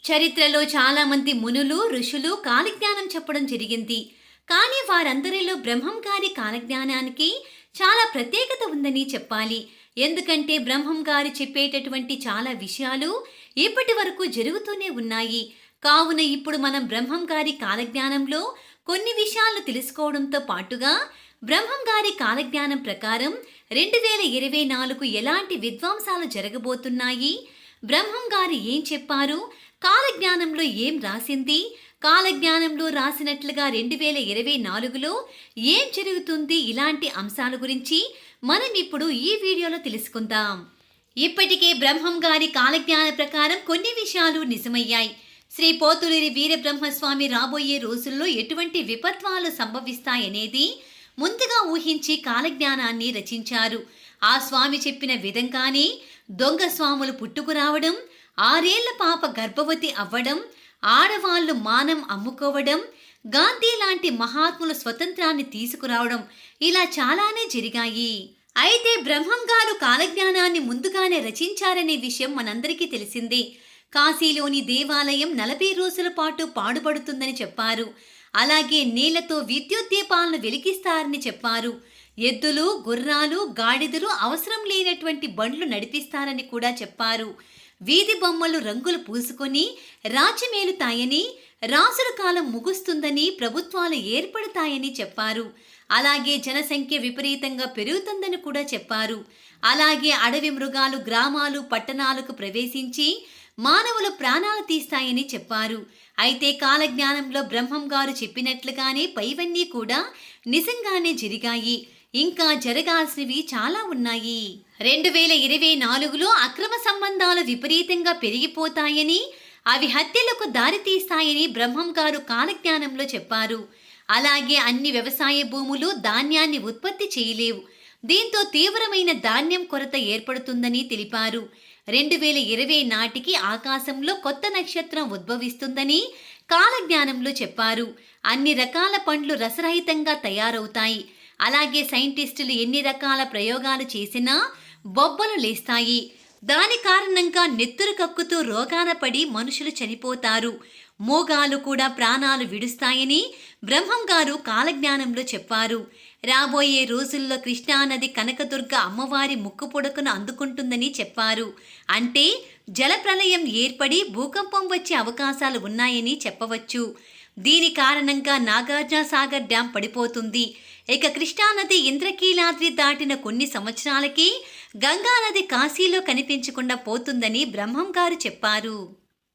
చరిత్రలో చాలామంది మునులు ఋషులు కాలజ్ఞానం చెప్పడం జరిగింది. కానీ వారందరిలో బ్రహ్మం గారి కాలజ్ఞానానికి చాలా ప్రత్యేకత ఉందని చెప్పాలి. ఎందుకంటే బ్రహ్మం గారు చెప్పేటటువంటి చాలా విషయాలు ఇప్పటి వరకు జరుగుతూనే ఉన్నాయి. కావున ఇప్పుడు మనం బ్రహ్మం గారి కాలజ్ఞానంలో కొన్ని విషయాలు తెలుసుకోవడంతో పాటుగా బ్రహ్మం గారి కాలజ్ఞానం ప్రకారం 2024 ఎలాంటి విధ్వంసాలు జరగబోతున్నాయి, బ్రహ్మం గారు ఏం చెప్పారు, కాలజ్ఞానంలో ఏం రాసింది, కాలజ్ఞానంలో రాసినట్లుగా 2024లో ఏం జరుగుతుంది, ఇలాంటి అంశాల గురించి మనం ఇప్పుడు ఈ వీడియోలో తెలుసుకుందాం. ఇప్పటికే బ్రహ్మం గారి కాలజ్ఞాన ప్రకారం కొన్ని విషయాలు నిజమయ్యాయి. శ్రీ పోతులూరి వీరబ్రహ్మస్వామి రాబోయే రోజుల్లో ఎటువంటి విపత్వాలు సంభవిస్తాయనేది ముందుగా ఊహించి కాలజ్ఞానాన్ని రచించారు. ఆ స్వామి చెప్పిన విధంగానే దొంగ స్వాములు పుట్టుకురావడం, 6 ఏళ్ల పాప గర్భవతి అవ్వడం, ఆడవాళ్లు మానం అమ్ముకోవడం, గాంధీ లాంటి మహాత్ముల స్వతంత్రాన్ని తీసుకురావడం, ఇలా చాలానే జరిగాయి. అయితే బ్రహ్మం గారు కాలజ్ఞానాన్ని ముందుగానే రచించారనే విషయం మనందరికీ తెలిసిందే. కాశీలోని దేవాలయం 40 రోజుల పాటు పాడుపడుతుందని చెప్పారు. అలాగే నీళ్లతో విద్యుత్ దీపాలను వెలిగిస్తారని చెప్పారు. ఎద్దులు, గుర్రాలు, గాడిదలు అవసరం లేనటువంటి బండ్లు నడిపిస్తారని కూడా చెప్పారు. వీధి బొమ్మలు రంగులు పూసుకొని రాజ్యమేలుతాయని, రాసుల కాలం ముగుస్తుందని, ప్రభుత్వాలు ఏర్పడతాయని చెప్పారు. అలాగే జనసంఖ్య విపరీతంగా పెరుగుతుందని కూడా చెప్పారు. అలాగే అడవి మృగాలు గ్రామాలు, పట్టణాలకు ప్రవేశించి మానవుల ప్రాణాలు తీస్తాయని చెప్పారు. అయితే కాలజ్ఞానంలో బ్రహ్మం గారు చెప్పినట్లుగానే పైవన్నీ కూడా నిజంగానే జరిగాయి. ఇంకా జరగాల్సినవి చాలా ఉన్నాయి. 2024లో అక్రమ సంబంధాలు విపరీతంగా పెరిగిపోతాయని, అవి హత్యలకు దారితీస్తాయని బ్రహ్మం గారు కాలజ్ఞానంలో చెప్పారు. అలాగే అన్ని వ్యవసాయ భూములు ధాన్యాన్ని ఉత్పత్తి చేయలేవు. దీంతో తీవ్రమైన ధాన్యం కొరత ఏర్పడుతుందని తెలిపారు. 2020 నాటికి ఆకాశంలో కొత్త నక్షత్రం ఉద్భవిస్తుందని కాలజ్ఞానంలో చెప్పారు. అన్ని రకాల పండ్లు రసరహితంగా తయారవుతాయి. అలాగే సైంటిస్టులు ఎన్ని రకాల ప్రయోగాలు చేసినా బొబ్బలు లేస్తాయి. దాని కారణంగా నెత్తురు కక్కుతూ రోగాన పడి మనుషులు చనిపోతారు. మోగాలు కూడా ప్రాణాలు విడుస్తాయని బ్రహ్మం గారు కాలజ్ఞానంలో చెప్పారు. రాబోయే రోజుల్లో కృష్ణానది కనకదుర్గ అమ్మవారి ముక్కు పొడకను అందుకుంటుందని చెప్పారు. అంటే జలప్రలయం ఏర్పడి భూకంపం వచ్చే అవకాశాలు ఉన్నాయని చెప్పవచ్చు. దీని కారణంగా నాగార్జున సాగర్ డ్యాం పడిపోతుంది. ఇక కృష్ణానది ఇంద్రకీలాద్రి దాటిన కొన్ని సంవత్సరాలకి గంగానది కాశీలో కనిపించకుండా పోతుందని బ్రహ్మం గారు చెప్పారు.